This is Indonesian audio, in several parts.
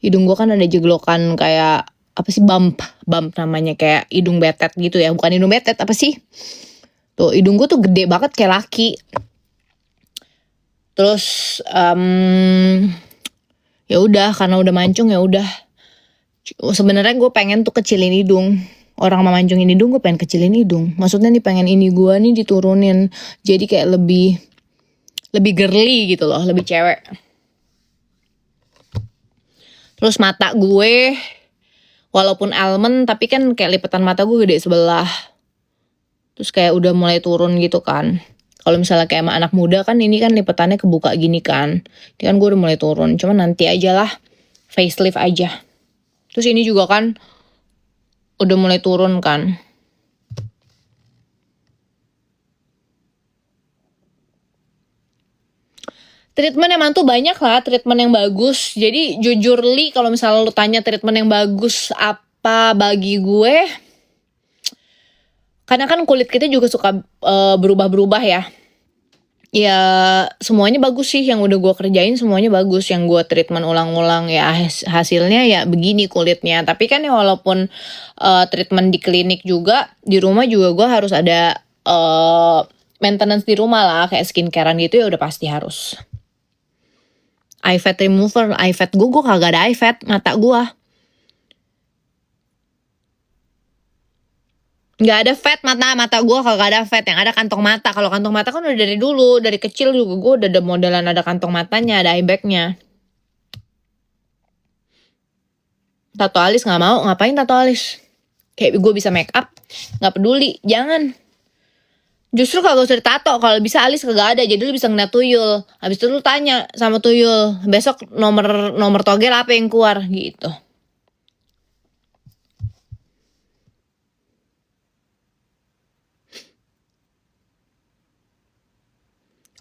Hidung gue kan ada jeglokan kayak apa sih, bump namanya, kayak hidung betet gitu ya, bukan hidung betet, apa sih tuh, hidung gue tuh gede banget kayak laki. Terus ya udah, karena udah mancung ya udah. Sebenarnya gue pengen tuh kecilin hidung. Orang mau mancungin hidung, gue pengen kecilin hidung. Maksudnya nih pengen ini gue nih diturunin, jadi kayak lebih girly gitu loh, lebih cewek. Terus mata gue walaupun almond, tapi kan kayak lipetan mata gue gede sebelah. Terus kayak udah mulai turun gitu kan. Kalau misalnya kayak sama anak muda kan, ini kan lipetannya kebuka gini kan. Ini kan gue udah mulai turun. Cuman nanti aja lah, facelift aja. Terus ini juga kan udah mulai turun kan. Treatment emang tuh banyak lah, treatment yang bagus. Jadi jujur Li, kalau misalnya lu tanya treatment yang bagus apa bagi gue, karena kan kulit kita juga suka berubah-berubah ya. Ya semuanya bagus sih, yang udah gue kerjain semuanya bagus. Yang gue treatment ulang-ulang ya hasilnya ya begini kulitnya. Tapi kan ya walaupun treatment di klinik juga, di rumah juga gue harus ada maintenance di rumah lah, kayak skincarean gitu ya udah pasti harus. Eye fat remover, eye fat gue kagak ada eye fat, mata gue nggak ada fat, mata gue kagak ada fat, yang ada kantong mata. Kalau kantong mata kan udah dari dulu, dari kecil juga gue udah ada modelan ada kantong matanya, ada eye bagnya. Tato alis nggak mau, ngapain tato alis? Kayak gue bisa make up, nggak peduli, jangan. Justru kalau usah ditato, kalau bisa alis kagak ada, jadi lu bisa ngeliat tuyul. Habis itu lu tanya sama tuyul, besok nomor togel apa yang keluar gitu.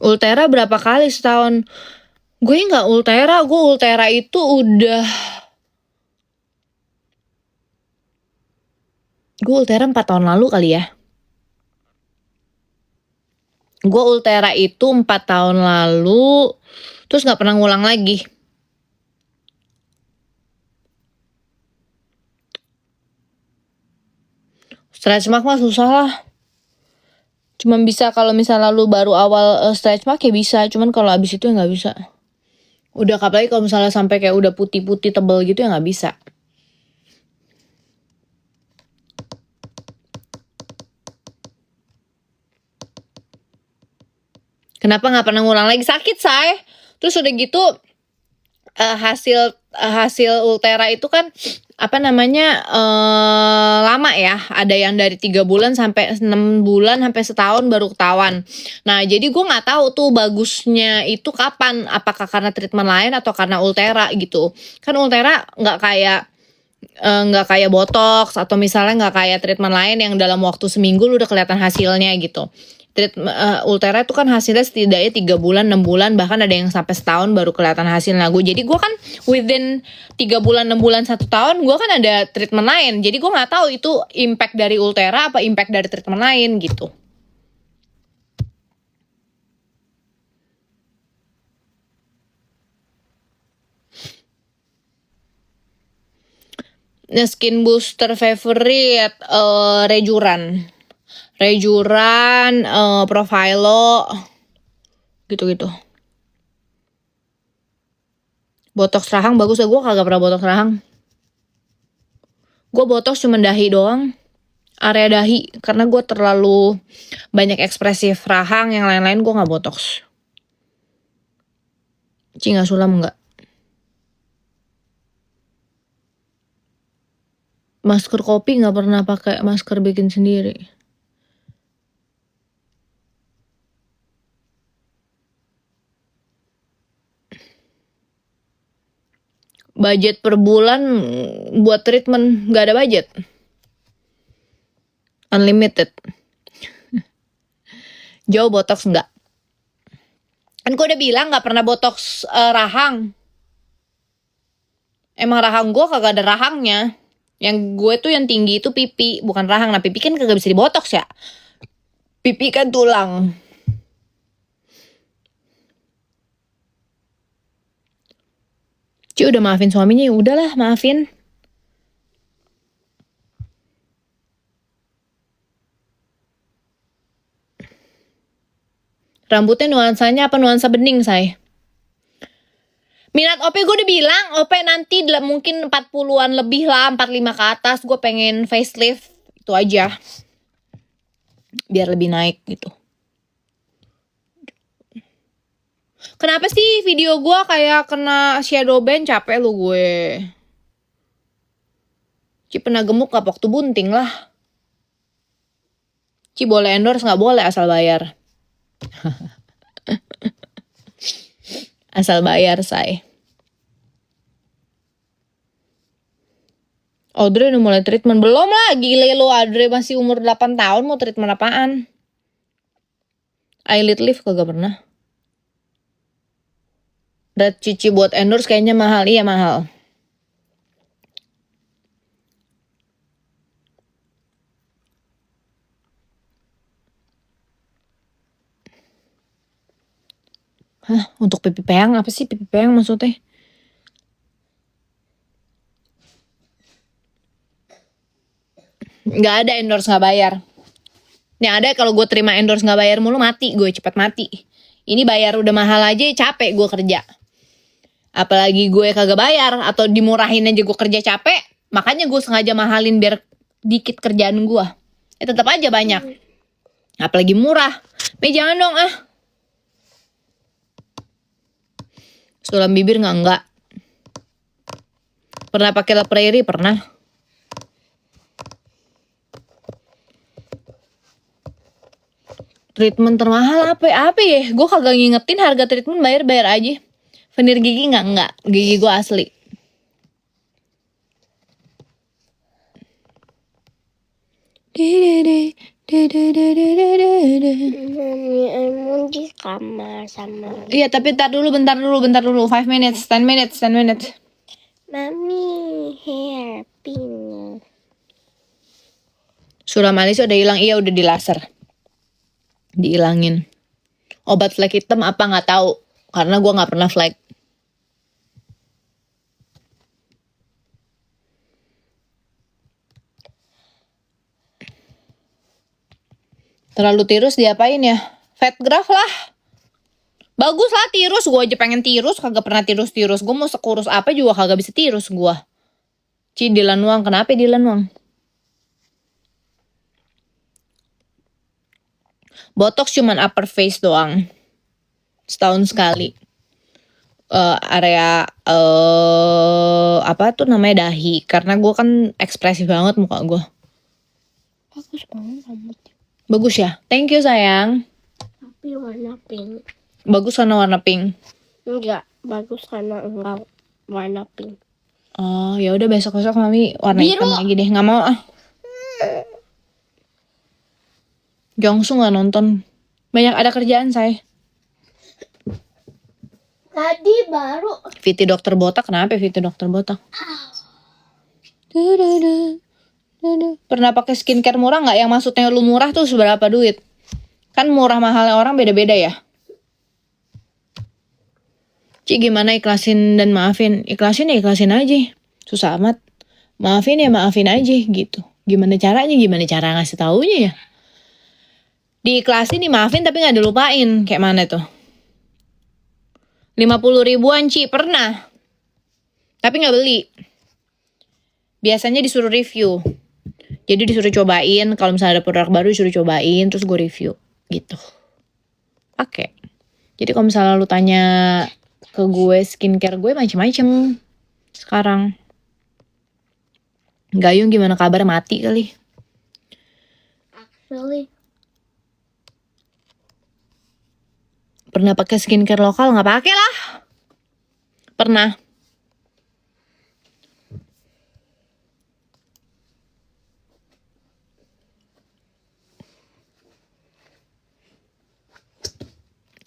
Ultera berapa kali setahun? Gue nggak Ultera, gue Ultera itu udah, gue Ultera 4 tahun lalu kali ya. Gue Ultera itu 4 tahun lalu, terus gak pernah ngulang lagi. Stretch mark mah susah lah. Cuman bisa kalau misalnya lu baru awal stretch mark ya bisa, cuman kalau abis itu ya gak bisa. Udah apalagi kalau misalnya sampai kayak udah putih-putih tebel gitu ya gak bisa. Kenapa gak pernah ngulang lagi? Sakit, say. Terus udah gitu hasil Ultera itu kan apa namanya lama ya. Ada yang dari 3 bulan sampai 6 bulan sampai setahun baru ketahuan. Nah jadi gue nggak tahu tuh bagusnya itu kapan, apakah karena treatment lain atau karena Ultera gitu. Kan Ultera nggak kayak botox atau misalnya nggak kayak treatment lain yang dalam waktu seminggu lu udah kelihatan hasilnya gitu. Ultera itu kan hasilnya setidaknya 3 bulan, 6 bulan, bahkan ada yang sampai setahun baru kelihatan hasilnya. Jadi gue kan within 3 bulan, 6 bulan, 1 tahun gue kan ada treatment lain. Jadi gue gak tahu itu impact dari Ultera apa impact dari treatment lain gitu. Nah, skin booster favorite Rejuran, Profilo, gitu-gitu. Botox rahang bagus ya, gue kagak pernah botox rahang. Gue botox cuma dahi doang, area dahi, karena gue terlalu banyak ekspresif rahang, yang lain-lain gue gak botox. Nggak sulam enggak. Masker kopi nggak pernah pakai masker bikin sendiri. Budget per bulan buat treatment nggak ada budget. Unlimited. Jauh botox nggak. Kan gue udah bilang nggak pernah botox rahang. Emang rahang gue kagak ada rahangnya. Yang gue tuh yang tinggi itu pipi, bukan rahang. Nah pipi kan kagak bisa dibotox ya. Pipi kan tulang. Ci udah maafin suaminya, ya udahlah maafin. Rambutnya nuansanya apa nuansa bening, say? Minat OP gue udah bilang, OP nanti mungkin 40-an lebih lah, 45 ke atas. Gue pengen facelift, itu aja. Biar lebih naik gitu. Kenapa sih video gue kayak kena shadow ban? Capek lu gue. Ci pernah gemuk gak waktu bunting lah. Ci boleh endorse gak boleh asal bayar. Asal bayar, say. Audrey udah mulai treatment. Belum lah, gile lo. Audrey masih umur 8 tahun mau treatment apaan? Eyelid lift kagak pernah. Red Cici buat endorse kayaknya mahal. Iya mahal. Hah, untuk pipi peyang apa sih pipi peyang maksudnya? Nggak ada endorse nggak bayar. Yang ada kalau gue terima endorse nggak bayar mulu mati gue, cepat mati. Ini bayar udah mahal aja capek gue kerja. Apalagi gue kagak bayar atau dimurahin aja gue kerja capek. Makanya gue sengaja mahalin biar dikit kerjaan gue. Tetap aja banyak. Apalagi murah. Jangan dong ah. Sulam bibir enggak. Pernah pakai La Prairie? Pernah. Treatment termahal apa ya? Gue kagak ngingetin harga treatment, bayar aja. Veneer gigi enggak. Gigi gue asli. Mami, I mau di kamar sama. Iya, tapi bentar dulu. 5 minutes, 10 minutes. Mami, hair pin. Suram alis udah hilang. Iya, udah di laser. Dihilangin. Obat flek hitam apa nggak tahu, karena gue nggak pernah flek. Terlalu tirus diapain ya? Fat graft lah. Bagus lah tirus, gue aja pengen tirus, kagak pernah tirus. Gue mau sekurus apa juga kagak bisa tirus gue. Ci Dilan Wang, kenapa Dilan Wang? Botox cuman upper face doang. Setahun sekali. Area apa tuh namanya dahi, karena gue kan ekspresif banget muka gue. Bagus banget rambutnya. Bagus ya, thank you sayang. Tapi warna pink. Bagus karena warna pink. Enggak, bagus karena enggak warna pink. Oh ya udah besok mami warna hitam lagi deh, nggak mau ah. Jongsu nggak nonton, banyak ada kerjaan saya. Tadi baru. Viti dokter botak, kenapa Viti dokter botak? Pernah pakai skincare murah nggak? Yang maksudnya lu murah tuh seberapa duit? Kan murah mahalnya orang beda-beda ya. Ci gimana ikhlasin dan maafin? Ikhlasin ya ikhlasin aja. Susah amat. Maafin ya maafin aja gitu. Gimana caranya? Gimana cara ngasih taunya ya? Diikhlasin, dimaafin tapi nggak dilupain. Kayak mana tuh? 50 ribuan Ci, pernah. Tapi nggak beli. Biasanya disuruh review. Jadi disuruh cobain, kalau misalnya ada produk baru disuruh cobain, terus gue review gitu. Pakai. Jadi kalau misalnya lu tanya ke gue skincare gue macem-macem sekarang. Gayung gimana kabar, mati kali? Actually. Pernah pakai skincare lokal? Nggak pakai lah. Pernah.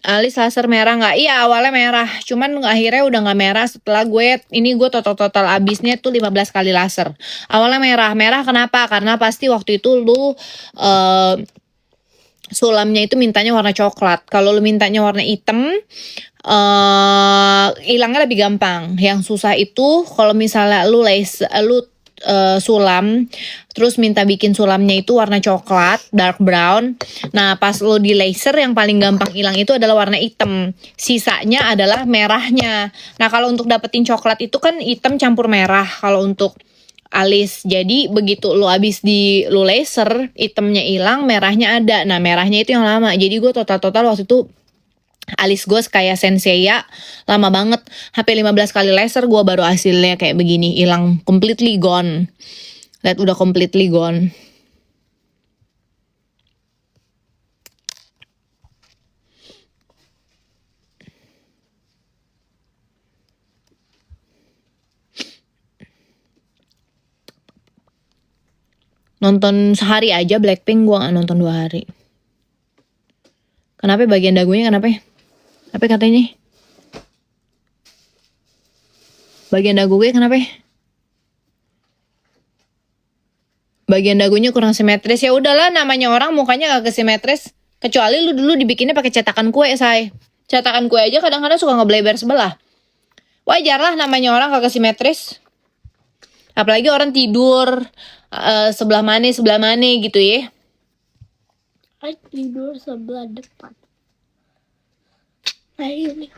Alis laser merah nggak? Iya awalnya merah, cuman akhirnya udah nggak merah setelah gue total abisnya tuh 15 kali laser. Awalnya merah kenapa? Karena pasti waktu itu lu sulamnya itu mintanya warna coklat. Kalau lu mintanya warna hitam, hilangnya lebih gampang. Yang susah itu kalau misalnya lu sulam, terus minta bikin sulamnya itu warna coklat, dark brown. Nah, pas lu di laser yang paling gampang hilang itu adalah warna hitam. Sisanya adalah merahnya. Nah, kalau untuk dapetin coklat itu kan hitam campur merah. Kalau untuk alis, jadi begitu lu abis lu laser, hitamnya hilang, merahnya ada. Nah, merahnya itu yang lama. Jadi gue total waktu itu alis gue kayak Senseiya lama banget. Hampir 15 kali laser gue baru hasilnya kayak begini, hilang, completely gone. Lihat, udah completely gone. Nonton sehari aja Blackpink, gue gak nonton 2 hari. Kenapa bagian dagunya, kenapa? Apa katanya? Bagian dagu gue kenapa? Bagian dagunya kurang simetris. Ya udahlah, namanya orang mukanya gak simetris. Kecuali lu dulu dibikinnya pakai cetakan kue, say. Cetakan kue aja kadang-kadang suka ngebleber sebelah. Wajar lah, namanya orang kagak simetris. Apalagi orang tidur sebelah mana gitu ya. Tidur sebelah depan. Ini.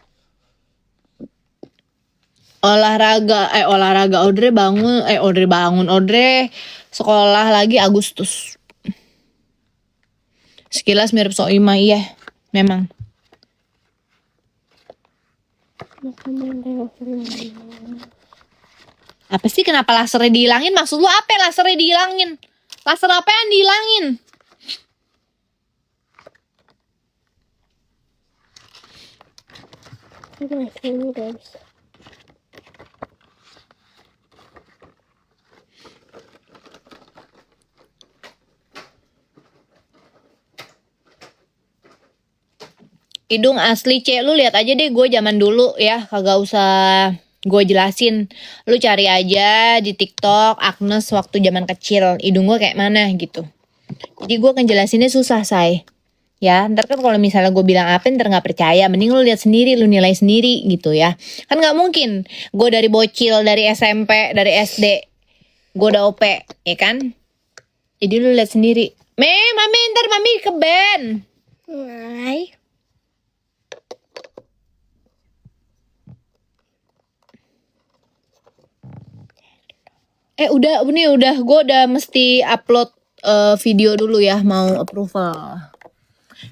Olahraga Audrey bangun Audrey sekolah lagi Agustus. Sekilas mirip Soima, iya memang. Apa sih, kenapa lasernya dihilangin? Maksud lu apa lasernya dihilangin? Laser apa yang dihilangin? Ini guys. Hidung asli, lu lihat aja deh, gue zaman dulu ya, kagak usah gue jelasin. Lu cari aja di TikTok Agnes waktu zaman kecil, hidung gue kayak mana gitu. Jadi gue kan jelasinnya susah, say. Ya, ntar kan kalau misalnya gue bilang apa, ntar nggak percaya. Mending lu lihat sendiri, lu nilai sendiri gitu ya. Kan nggak mungkin gue dari bocil, dari SMP, dari SD, gue udah OP, ya kan? Jadi lu lihat sendiri. Mami, ntar mami ke band. Hai. Udah gue udah mesti upload video dulu ya, mau approval.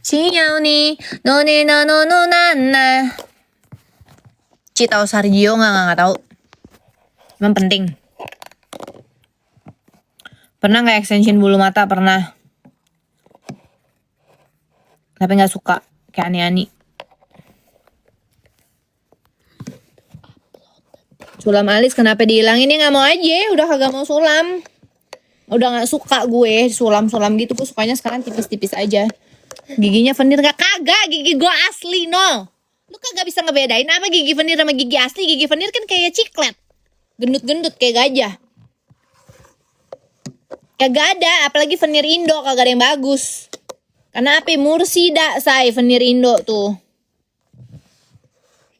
Sinyal nih, no nana. Ci tahu Sargio nggak tahu. Emang penting. Pernah nggak extension bulu mata? Pernah. Tapi nggak suka, kayak aneh-aneh. Sulam alis kenapa dihilangin? Ya nggak mau aja, udah kagak mau sulam. Udah nggak suka gue sulam gitu, gue sukanya sekarang tipis-tipis aja. Giginya veneer kagak, gigi gue asli no. Lu kagak bisa ngebedain apa gigi veneer sama gigi asli. Gigi veneer kan kayak ciklet, gendut-gendut kayak gajah. Kagak ada, apalagi veneer Indo kagak ada yang bagus. Karena apa? Mursida, say, veneer Indo tuh.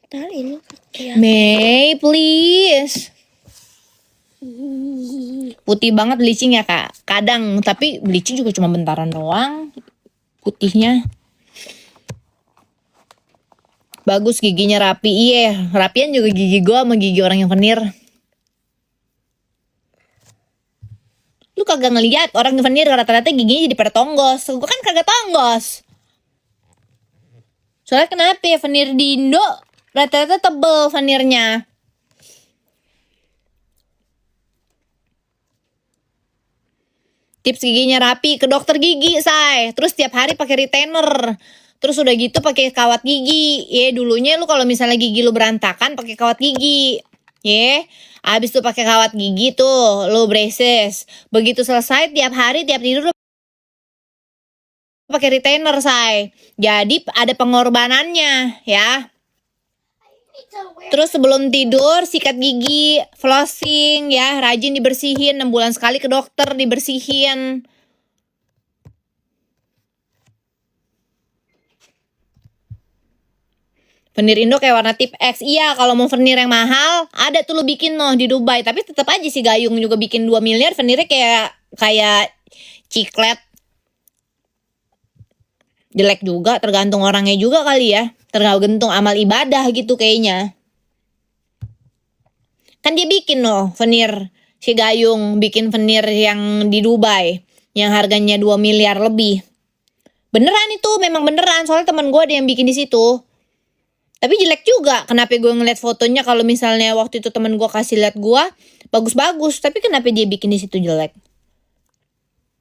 Ntar ini May, please. Putih banget bleaching ya kak. Kadang, tapi bleaching juga cuma bentaran doang putihnya. Bagus giginya rapi. Iya, rapian juga gigi gue sama gigi orang yang veneer. Lu kagak ngeliat orang yang veneer rata-rata giginya jadi pada tonggos. Gue kan kagak tonggos. Soalnya kenapa ya, veneer di Indo rata-rata tebel veneernya. Tips giginya rapi, ke dokter gigi, say. Terus tiap hari pakai retainer. Terus udah gitu pakai kawat gigi. Ya, dulunya lu kalau misalnya gigi lu berantakan pakai kawat gigi. Ya. Abis tuh pakai kawat gigi tuh, lu braces. Begitu selesai tiap hari tiap tidur lu pakai retainer, say. Jadi ada pengorbanannya, ya. Terus sebelum tidur sikat gigi, flossing ya, rajin dibersihin, 6 bulan sekali ke dokter dibersihin. Veneer Indo kayak warna tip X. Iya, kalau mau veneer yang mahal, ada tuh lu bikin di Dubai. Tapi tetap aja si Gayung juga bikin 2 miliar, veneernya kayak ciklet. Jelek juga, tergantung orangnya juga kali ya. Tergantung amal ibadah gitu kayaknya. Kan dia bikin veneer. Si Gayung bikin veneer yang di Dubai. Yang harganya 2 miliar lebih. Beneran itu, memang beneran. Soalnya teman gue ada yang bikin di situ. Tapi jelek juga. Kenapa gue ngeliat fotonya kalau misalnya waktu itu temen gue kasih lihat gue bagus-bagus, tapi kenapa dia bikin di situ jelek?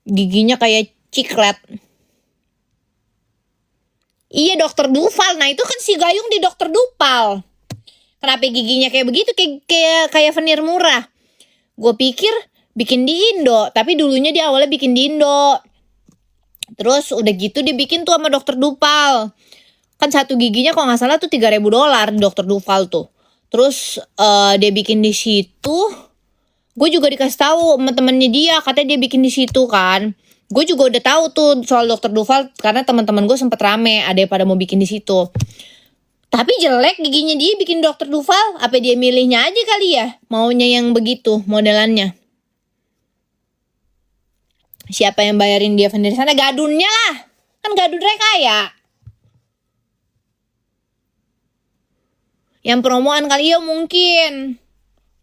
Giginya kayak ciklet. Iya, Dokter Dufal. Nah, itu kan si Gayung di Dokter Dufal. Kenapa giginya kayak begitu? Kayak veneer murah. Gue pikir bikin di Indo, tapi dulunya dia awalnya bikin di Indo. Terus udah gitu dia bikin tuh sama Dokter Dufal. Kan satu giginya kalau nggak salah tuh $3.000 Dokter Dufal tuh. Terus dia bikin di situ. Gue juga dikasih tahu sama temennya dia, katanya dia bikin di situ kan. Gue juga udah tahu tuh soal Dokter Dufal karena teman-teman gue sempet rame, ada yang pada mau bikin di situ. Tapi jelek giginya dia bikin Dokter Dufal. Apa dia milihnya aja kali ya? Maunya yang begitu modelannya. Siapa yang bayarin dia veneer sana? Gadunnya lah. Kan gadunnya kaya. Yang promoan kali ya mungkin.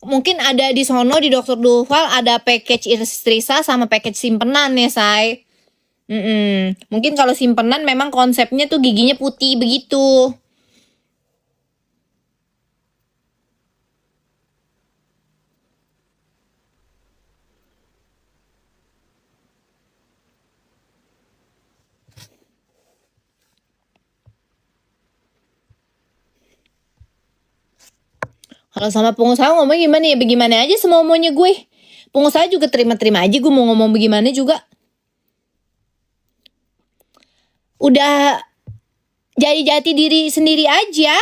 Mungkin ada di sono di Dokter Dufal ada package istrisa sama package simpenan ya, say. Mungkin kalau simpenan memang konsepnya tuh giginya putih begitu. Kalau sama pengusaha ngomong gimana ya? Bagaimana aja semua maunya gue. Pengusaha juga terima-terima aja gue mau ngomong bagaimana juga. Udah jadi jati diri sendiri aja.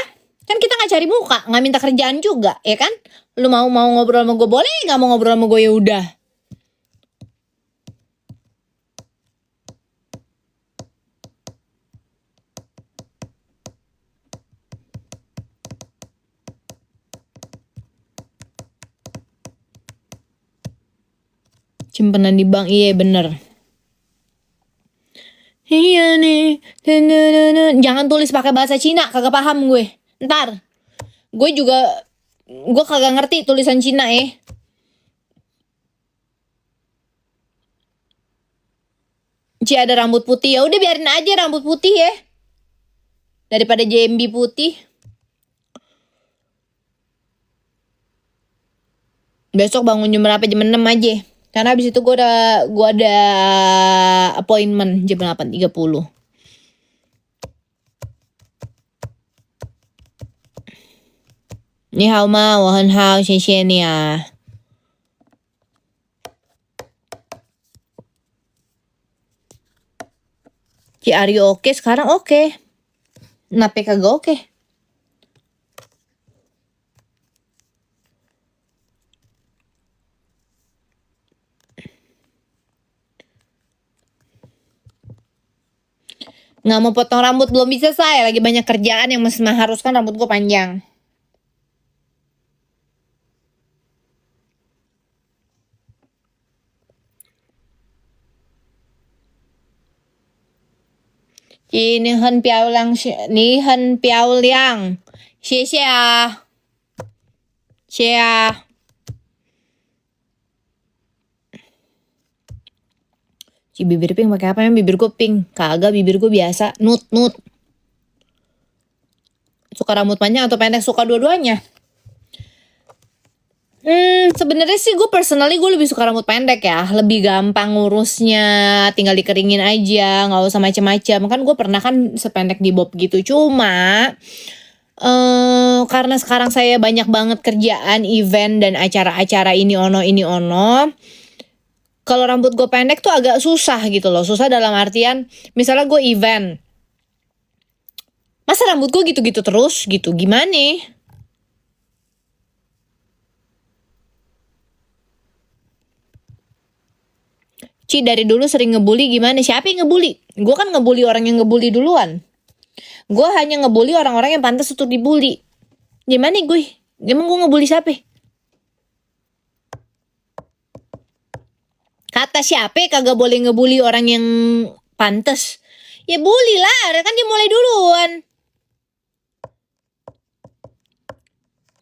Kan kita gak cari muka, gak minta kerjaan juga, ya kan? Lu mau ngobrol sama gue boleh, gak mau ngobrol sama gue ya udah. Simpenan di bank, iya bener. Iya nih, jangan tulis pakai bahasa Cina, kagak paham gue. Ntar, gue kagak ngerti tulisan Cina Ci ada rambut putih, ya udah biarin aja rambut putih ya. Daripada JMB putih. Besok bangun jam berapa? Jam 6 aja. Karena abis itu gue ada appointment jam 8.30. Ni hao ma, wo hen hao, xie xie ni ya. Ci are you oke? Sekarang oke. Kenapa kagak oke? Nggak mau potong rambut, belum bisa saya. Lagi banyak kerjaan yang masih mengharuskan rambut gue panjang. Ni hen piao liang, ni hen piao liang. Xie xie ah. Xie ah. Ci bibir pink pakai apa? Bibir gue pink. Kagak, bibir gue biasa. Nut. Suka rambut panjang atau pendek? Suka dua-duanya. Sebenarnya sih gue personally gue lebih suka rambut pendek ya. Lebih gampang ngurusnya, tinggal dikeringin aja, nggak usah macam-macam. Kan gue pernah kan sependek di bob gitu. Cuma karena sekarang saya banyak banget kerjaan, event dan acara-acara ini ono. Kalau rambut gue pendek tuh agak susah gitu loh. Susah dalam artian, misalnya gue event, masa rambut gue gitu-gitu terus gitu, gimana? Ci dari dulu sering ngebully gimana? Siapa yang ngebully? Gue kan ngebully orang yang ngebully duluan. Gue hanya ngebully orang-orang yang pantas untuk dibully. Gimana gue? Emang gue ngebully siapa? Kata siapa kagak boleh ngebully orang yang pantas? Ya bully lah, kan dia mulai duluan.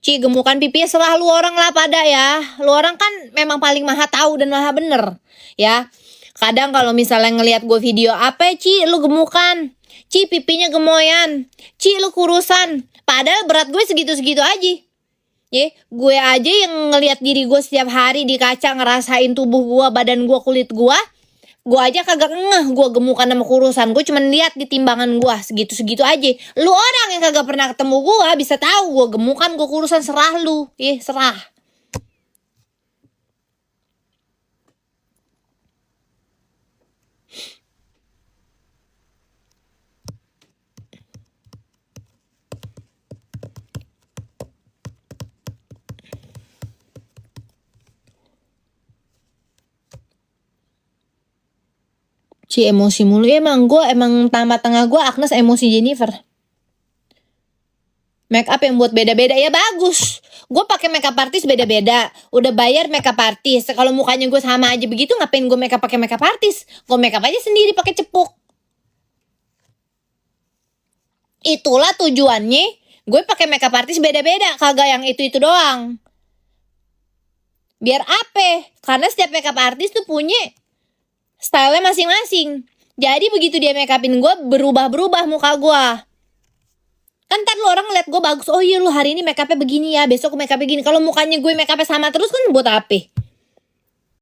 Gemukan pipinya serah lu orang lah pada ya. Lu orang kan memang paling maha tahu dan maha bener ya. Kadang kalau misalnya ngelihat gue video apa, lu gemukan, pipinya gemoyan, lu kurusan. Padahal berat gue segitu-segitu aja. Gue aja yang ngelihat diri gue setiap hari di kaca, ngerasain tubuh gue, badan gue, kulit gue aja kagak ngeh gue gemukan sama kurusan. Gue cuman lihat di timbangan gue segitu-segitu aja. Lu orang yang kagak pernah ketemu gue bisa tahu gue gemukan, gue kurusan, serah lu. Serah. Emosi mulu. Emang tamat tengah gue Agnes emosi Jennifer. Make up yang buat beda-beda ya bagus. Gue pakai makeup artist beda-beda. Udah bayar makeup artist. Kalau mukanya gue sama aja begitu, ngapain gue makeup pakai makeup artist? Gue makeup aja sendiri pakai cepuk. Itulah tujuannya. Gue pakai makeup artist beda-beda, kagak yang itu doang. Biar apa? Karena setiap makeup artist tuh punya style-nya masing-masing. Jadi begitu dia make upin gue, berubah-berubah muka gue. Kan ntar lu orang ngeliat gue bagus, oh iya lu hari ini make upnya begini ya, besok make upnya begini. Kalau mukanya gue make upnya sama terus kan buat apa?